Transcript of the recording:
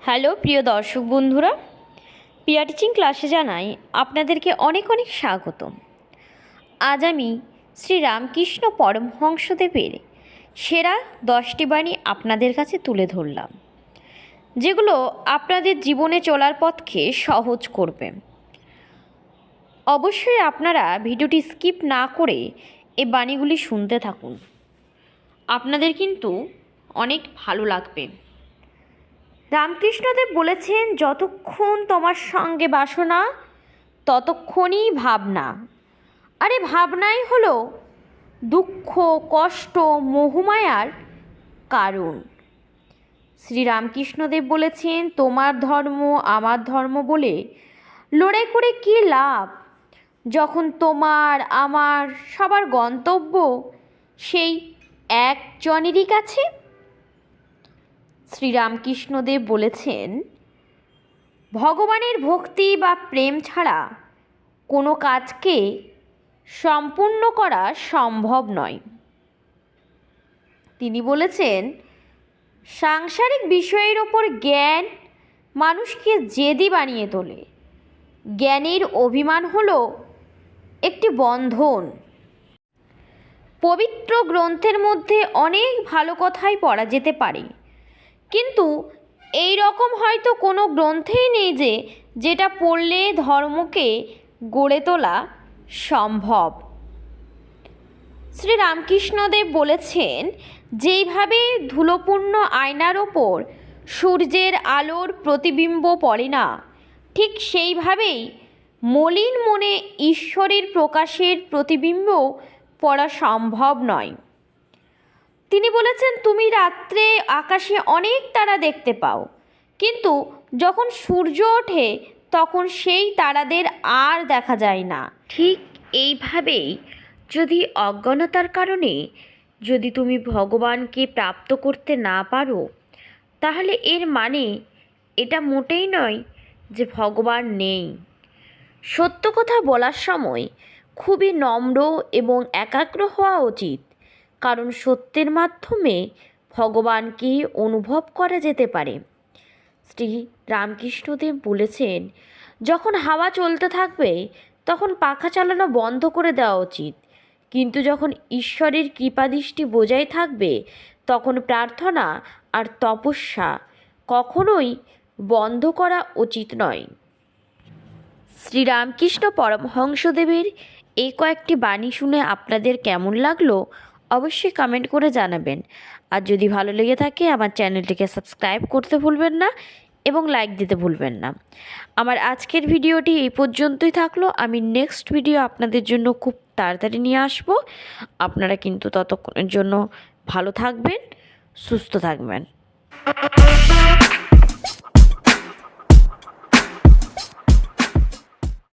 Hello প্রিয় দর্শক বন্ধুরা, পিয়া টিচিং ক্লাসে জানাই আপনাদেরকে অনেক অনেক স্বাগতম। আজ আমি শ্রী রামকৃষ্ণ পরমহংসদেবের সেরা 10টি বাণী আপনাদের কাছে তুলে ধরলাম, যেগুলো আপনাদের জীবনে চলার পথকে সহজ করবে। অবশ্যই আপনারা ভিডিওটি স্কিপ না করে এই বাণীগুলি শুনতে থাকুন, আপনাদের কিন্তু অনেক ভালো লাগবে। রামকৃষ্ণদেব বলেছেন, যতক্ষণ তোমার সঙ্গে বাসনা ততক্ষণই ভাবনা। আরে ভাবনাই হলো দুঃখ, কষ্ট, মোহমায়ার কারণ। শ্রীরামকৃষ্ণদেব বলেছেন, তোমার ধর্ম আমার ধর্ম বলে লড়াই করে কী লাভ, যখন তোমার আমার সবার গন্তব্য সেই একজনেরই কাছে। শ্রীরামকৃষ্ণদেব বলেছেন, ভগবানের ভক্তি বা প্রেম ছাড়া কোনো কাজকে সম্পূর্ণ করা সম্ভব নয়। তিনি বলেছেন, সাংসারিক বিষয়ের ওপর জ্ঞান মানুষকে জেদি বানিয়ে তোলে। জ্ঞানের অভিমান হলো একটি বন্ধন। পবিত্র গ্রন্থের মধ্যে অনেক ভালো কথাই পড়া যেতে পারে, কিন্তু এই রকম হয়তো কোনো গ্রন্থেই নেই যেটা পড়লে ধর্মকে গড়ে তোলা সম্ভব। শ্রী রামকৃষ্ণদেব বলেছেন, যেইভাবে ধুলোপূর্ণ আয়নার ওপর সূর্যের আলোর প্রতিবিম্ব পড়ে না, ঠিক সেইভাবেই মলিন মনে ঈশ্বরের প্রকাশের প্রতিবিম্ব পড়া সম্ভব নয়। তিনি বলেছেন, তুমি রাত্রে আকাশে অনেক তারা দেখতে পাও, কিন্তু যখন সূর্য ওঠে তখন সেই তারাদের আর দেখা যায় না। ঠিক এইভাবেই যদি অজ্ঞানতার কারণে যদি তুমি ভগবানকে প্রাপ্ত করতে না পারো, তাহলে এর মানে এটা মোটেই নয় যে ভগবান নেই। সত্য কথা বলার সময় খুবই নম্র এবং একাগ্র হওয়া উচিত, কারণ সত্যের মাধ্যমে ভগবানকে অনুভব করা যেতে পারে। শ্রী রামকৃষ্ণদেব বলেছেন, যখন হাওয়া চলতে থাকবে তখন পাখা চালানো বন্ধ করে দেওয়া উচিত, কিন্তু যখন ঈশ্বরের কৃপাদৃষ্টি বজায় থাকবে তখন প্রার্থনা আর তপস্যা কখনোই বন্ধ করা উচিত নয়। শ্রী রামকৃষ্ণ পরমহংসদেবের এই কয়েকটি বাণী শুনে আপনাদের কেমন লাগলো অবশ্যই কমেন্ট করে জানাবেন। আর যদি ভালো লেগে থাকে আমার চ্যানেলটিকে সাবস্ক্রাইব করতে ভুলবেন না এবং লাইক দিতে ভুলবেন না। আমার আজকের ভিডিওটি এই পর্যন্তই থাকলো। আমি নেক্সট ভিডিও আপনাদের জন্য খুব তাড়াতাড়ি নিয়ে আসবো। আপনারা কিন্তু ততক্ষণের জন্য ভালো থাকবেন, সুস্থ থাকবেন।